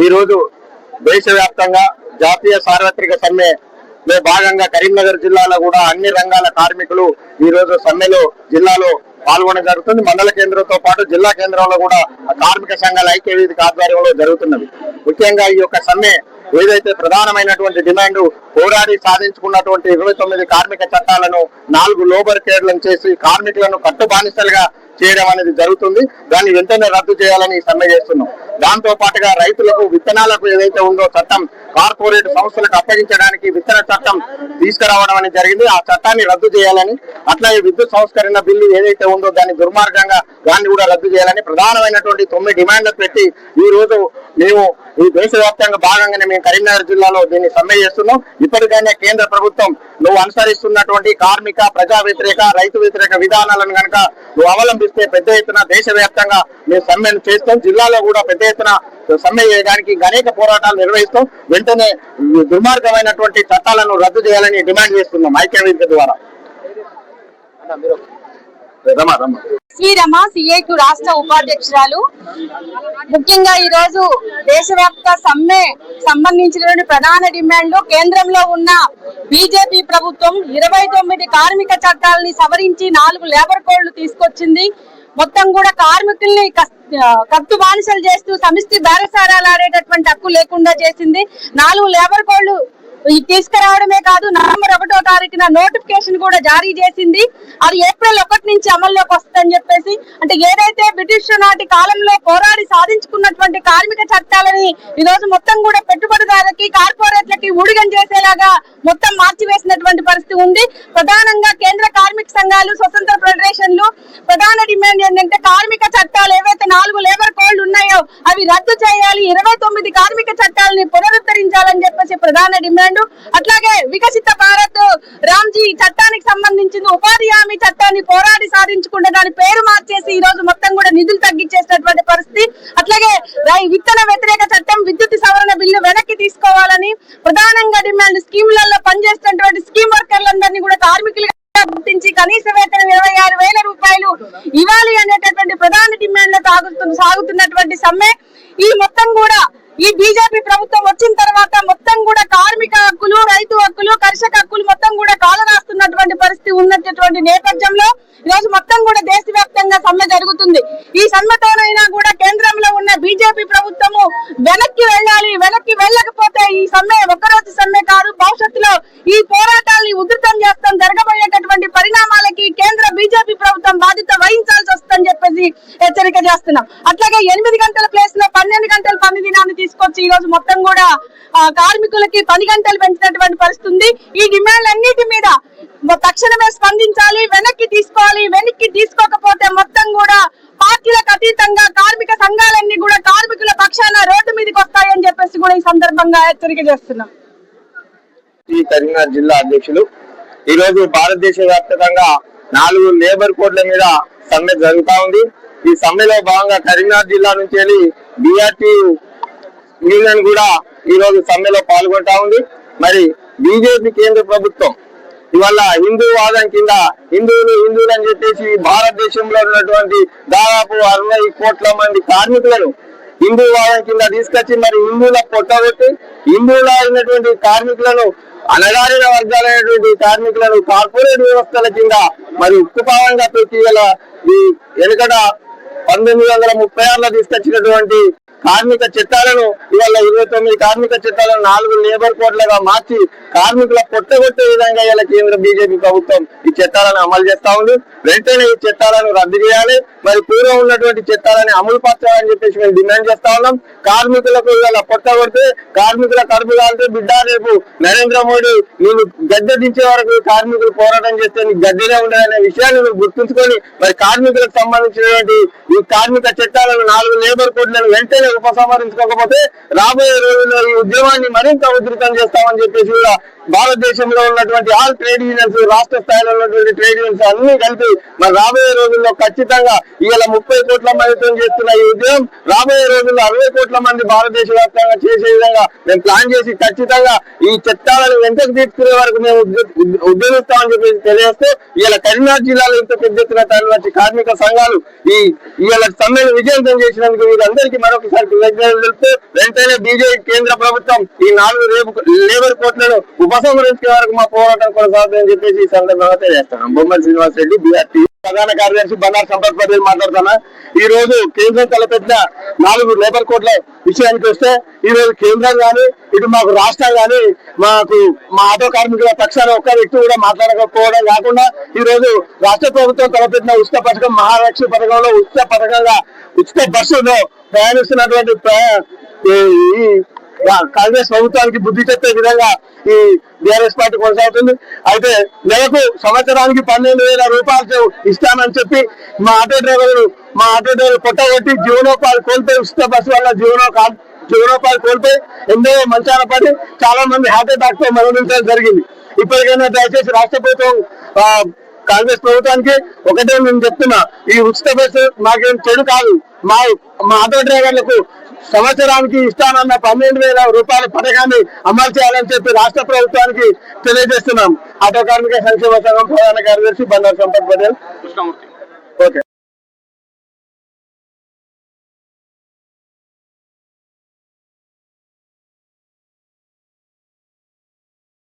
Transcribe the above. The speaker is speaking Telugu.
ఈ రోజు దేశవ్యాప్తంగా జాతీయ సార్వత్రిక సమ్మెలో భాగంగా కరీంనగర్ జిల్లాలో కూడా అన్ని రంగాల కార్మికులు ఈ రోజు సమ్మెలో జిల్లాలో పాల్గొనడం జరుగుతుంది. మండల కేంద్రంతో పాటు జిల్లా కేంద్రంలో కూడా కార్మిక సంఘాల ఐక్య వేదిక ఆధ్వర్యంలో జరుగుతున్నది. ముఖ్యంగా ఈ యొక్క సమ్మె ఏదైతే ప్రధానమైనటువంటి డిమాండ్ పోరాడి సాధించుకున్నటువంటి 29 కార్మిక చట్టాలను 4 లోబర్ కేర్లను చేసి కార్మికులను కట్టుబానిసలుగా చేయడం అనేది జరుగుతుంది. దాన్ని వెంటనే రద్దు చేయాలని సమ్మె చేస్తున్నాం. దాంతో పాటుగా రైతులకు విత్తనాలకు ఏదైతే ఉందో చట్టం కార్పొరేట్ సంస్థలకు అప్పగించడానికి విత్తన చట్టం తీసుకురావడం అనేది జరిగింది. ఆ చట్టాన్ని రద్దు చేయాలని, అట్లాగే విద్యుత్ సంస్కరణ బిల్లు ఏదైతే ఉందో దాన్ని దుర్మార్గంగా దాన్ని కూడా రద్దు చేయాలని ప్రధానమైనటువంటి 9 డిమాండ్లు పెట్టి ఈ రోజు మేము ఈ దేశవ్యాప్తంగా భాగంగానే మేము కరీంనగర్ జిల్లాలో దీన్ని సమ్మె చేస్తున్నాం. ఇప్పటికైనా కేంద్ర ప్రభుత్వం నువ్వు అనుసరిస్తున్నటువంటి కార్మిక ప్రజా వ్యతిరేక రైతు వ్యతిరేక విధానాలను కనుక నువ్వు అవలంబిస్తే పెద్ద ఎత్తున దేశవ్యాప్తంగా మేము సమ్మెను చేస్తాం. జిల్లాలో కూడా పెద్ద ఎత్తున సమ్మె చేయడానికి అనేక పోరాటాలు నిర్వహిస్తాం. వెంటనే దుర్మార్గమైనటువంటి చట్టాలను రద్దు చేయాలని డిమాండ్ చేస్తున్నాం ఐక్య వేదిక ద్వారా. శ్రీరమ సిఐకు రాష్ట్ర ఉపాధ్యక్షురాలు. ముఖ్యంగా ఈ రోజు దేశవ్యాప్త సమ్మె సంబంధించినటువంటి ప్రధాన డిమాండ్లు కేంద్రంలో ఉన్న బీజేపీ ప్రభుత్వం 29 కార్మిక చట్టాలని సవరించి 4 లేబర్ కోడ్లు తీసుకొచ్చింది. మొత్తం కూడా కార్మికుల్ని కత్తు బానిసలు చేస్తూ సమిష్టి బేరసారాలు ఆడేటటువంటి హక్కు లేకుండా చేసింది. 4 లేబర్ కోడ్లు తీసుకురావడమే కాదు, నవంబర్ 1వ తారీఖున నోటిఫికేషన్ కూడా జారీ చేసింది. అది ఏప్రిల్ 1 నుంచి అమల్లోకి వస్తుందని చెప్పేసి, అంటే ఏదైతే బ్రిటిష్ నాటి కాలంలో పోరాడి సాధించుకున్నటువంటి కార్మిక చట్టాలని ఈ రోజు మొత్తం కూడా పెట్టుబడిదారులకి కార్పొరేట్లకి ఊడిగం చేసేలాగా మొత్తం మార్చివేసినటువంటి పరిస్థితి ఉంది. ప్రధానంగా కేంద్ర కార్మిక సంఘాలు, స్వతంత్ర ఫెడరేషన్లు ప్రధాన డిమాండ్ ఏంటంటే కార్మిక చట్టాలు ఏవైతే 4 లేబర్ కోడ్లు ఉన్నాయో అవి రద్దు చేయాలి, 29 కార్మిక చట్టాలని పునరుద్ధరించాలని చెప్పేసి ప్రధాన డిమాండ్. అట్లాగే వికసిత భారత్ రామ్జీ చట్టానికి సంబంధించిన ఉపాధి హామీ చట్టాన్ని పోరాడి సాధించుకుంటే దాని పేరు మార్చేసి ఈ రోజు మొత్తం కూడా నిధులు తగ్గించేసినటువంటి పరిస్థితి. అట్లాగే విత్తన వ్యతిరేక చట్టం, విద్యుత్ సవరణ బిల్లు వెనక్కి తీసుకోవాలని ప్రధానంగా డిమాండ్. స్కీములలో పనిచేస్తున్నటువంటి స్కీమ్ వర్కర్లందరినీ కూడా కార్మికులుగా గుర్తించి కనీస వేతనం 26,000 రూపాయలు ఇవ్వాలి అనేటటువంటి ప్రధాన డిమాండ్లతో సాగుతున్నటువంటి సమ్మె. ఈ మొత్తం కూడా ఈ బీజేపీ ప్రభుత్వం వచ్చిన తర్వాత మొత్తం కూడా కార్మిక హక్కులు, రైతు హక్కులు, కర్షక హక్కులు మొత్తం కూడా కాలరాస్తున్నటువంటి పరిస్థితి ఉన్నటువంటి నేపథ్యంలో ఈ రోజు మొత్తం కూడా దేశవ్యాప్తంగా సమ్మె జరుగుతుంది. ఈ సమ్మెతోనైనా కూడా కేంద్రంలో ఉన్న బీజేపీ ప్రభుత్వము వెనక్కి వెళ్ళాలి. వెనక్కి వెళ్ళకపోతే ఈ సమ్మె ఒక్కరోజు సమ్మె కాదు, భవిష్యత్తులో ఈ పోరాటాన్ని ఉధృతం చేస్తాం. జరగబోయేటటువంటి పరిణామాలకి కేంద్ర బీజేపీ ప్రభుత్వం బాధ్యత వహించాల్సి వస్తుందని చెప్పేసి హెచ్చరిక చేస్తున్నాం. అట్లాగే 8 గంటల ప్లేస్ లో 12 గంటల పని దినాన్ని తీసుకొచ్చి ఈ రోజు మొత్తం కూడా కార్మికులకి 10 గంటలు పెంచినటువంటి పరిస్థితి ఉంది. ఈ డిమాండ్ అన్నిటి మీద తక్షణమే స్పందించాలి, వెనక్కి తీసుకోవాలి. వెనక్కి తీసుకోకపోతే మొత్తం కూడా పార్టీలకు అతీతంగా కార్మిక సంఘాలన్నీ కూడా కార్మికుల పక్షాన రోడ్డు మీదకి వస్తాయని చెప్పేసి కూడా ఈ సందర్భంగా హెచ్చరిక చేస్తున్నాం. ఈ కరీంనగర్ జిల్లా అధ్యక్షులు ఈ రోజు భారతదేశ వ్యాప్తంగా 4 లేబర్ కోడ్ల మీద సమ్మె జరుగుతా ఉంది. ఈ సమ్మెలో భాగంగా కరీంనగర్ జిల్లా నుంచి వెళ్ళి బీఆర్టీ యూనియన్ కూడా ఈ రోజు సమ్మెలో పాల్గొంటా ఉంది. మరి బీజేపీ కేంద్ర ప్రభుత్వం ఇవాళ హిందూవాదం కింద హిందువులు అని చెప్పేసి భారతదేశంలో ఉన్నటువంటి దాదాపు 60 కోట్ల మంది కార్మికులను హిందూవాదం కింద తీసుకొచ్చి మరి హిందువుల పొట్టగొట్టి హిందువులు అయినటువంటి కార్మికులను, అణగారిన వర్గాలైనటువంటి కార్మికులను కార్పొరేట్ వ్యవస్థల కింద మరి ఉక్కుపావంగా పెట్టి ఈ వెనుకట 1936లో తీసుకొచ్చినటువంటి కార్మిక చట్టాలను ఇవాళ 29 కార్మిక చట్టాలను 4 లేబర్ కోడ్లుగా మార్చి కార్మికుల పొట్టగొట్టే విధంగా ఇలా కేంద్ర బీజేపీ ప్రభుత్వం ఈ చట్టాలను అమలు చేస్తా ఉంది. వెంటనే ఈ చట్టాలను రద్దు చేయాలి, మరి పూర్వం ఉన్నటువంటి చట్టాలని అమలు పరచాలని చెప్పేసి మేము డిమాండ్ చేస్తా ఉన్నాం. కార్మికులకు ఇవాళ పొట్టగొడితే కార్మికుల కడుపు కాలితే బిడ్డ రేపు నరేంద్ర మోడీ నేను గద్దె దించే వరకు కార్మికులు పోరాటం చేస్తే నీకు గద్దెనే ఉండదనే విషయాన్ని నువ్వు గుర్తుంచుకొని మరి కార్మికులకు సంబంధించినటువంటి ఈ కార్మిక చట్టాలను 4 లేబర్ కోడ్లను వెంటనే ఉపసంహరించుకోకపోతే రాబోయే రోజుల్లో ఈ ఉద్యమాన్ని మరింత ఉధృతం చేస్తామని చెప్పేసి కూడా భారతదేశంలో ఉన్నటువంటి ఆల్ ట్రేడ్ యూనియన్స్, రాష్ట్ర స్థాయిలో ఉన్నటువంటి ట్రేడ్ యూనియన్స్ అన్ని కలిపి మరి రాబోయే రోజుల్లో ఖచ్చితంగా ఇవాళ 30 కోట్ల మందితో చేస్తున్న ఈ ఉద్యమం రాబోయే రోజుల్లో 60 కోట్ల మంది భారతదేశ వ్యాప్తంగా చేసే విధంగా మేము ప్లాన్ చేసి ఖచ్చితంగా ఈ చట్టాలను వెంటకు తీసుకునే వరకు మేము ఉద్యమిస్తామని చెప్పేసి తెలియజేస్తూ ఇవాళ కరీంనగర్ జిల్లాలో ఇంత పెద్ద ఎత్తున తరలి వచ్చి కార్మిక సంఘాలు ఈ ఇవాళ సమ్మెను విజయవంతం చేసినందుకు వీరందరికీ మరొకసారి కృతజ్ఞతలు తెలుపుతూ వెంటనే బీజేపీ కేంద్ర ప్రభుత్వం ఈ 4 లేబర్ కోట్లను ఉపసంహరించే వరకు మా పోరాటం కొనసాగుతుందని చెప్పేసి ఈ సందర్భంగా తెలియజేస్తున్నాం. బొమ్మల శ్రీనివాస్ రెడ్డి, బీఆర్టీ ప్రధాన కార్యదర్శి బండారు సంపత్ పటేల్ మాట్లాడుతున్నా. ఈ రోజు కేంద్రం తలపెట్టిన 4 లేబర్ కోట్ల విషయానికి వస్తే ఈ రోజు కేంద్రం గానీ ఇటు మాకు రాష్ట్రం గానీ మాకు మా ఆటో కార్మికుల పక్షాన ఒక్క వ్యక్తి కూడా మాట్లాడకపోవడం కాకుండా ఈ రోజు రాష్ట్ర ప్రభుత్వం తలపెట్టిన ఉచిత పథకం మహాలక్ష్మి పథకంలో ఉచిత బస్సులో ప్రయాణిస్తున్నటువంటి ఈ కాంగ్రెస్ ప్రభుత్వానికి బుద్ధి చెప్పే విధంగా ఈ బీఆర్ఎస్ పార్టీ కొనసాగుతుంది. అయితే నెలకు సంవత్సరానికి 12,000 రూపాయలు ఇస్తానని చెప్పి మా ఆటో డ్రైవర్లు కొట్టగొట్టి జీవనోపాధి కోల్పోయి ఉచిత బస్సు వల్ల జీవనోపాధి కోల్పోయి ఎంతో మంచాన పడి చాలా మంది హార్ట్ అటాక్ తో మరణించడం జరిగింది. ఇప్పటికైనా దయచేసి రాష్ట్ర ప్రభుత్వం కాంగ్రెస్ ప్రభుత్వానికి ఒకటే నేను చెప్తున్నా, ఈ ఉచిత బస్సు మాకేం చెడు కాదు. మా ఆటో డ్రైవర్లకు సంవత్సరానికి ఇస్తానన్న 12,000 రూపాయల పథకాన్ని అమలు చేయాలని చెప్పి రాష్ట్ర ప్రభుత్వానికి తెలియజేస్తున్నాం. ఆటో కార్మిక సంక్షేమ సంఘం ప్రధాన కార్యదర్శి బండారు సంపత్ పటేల్, కృష్ణమూర్తి.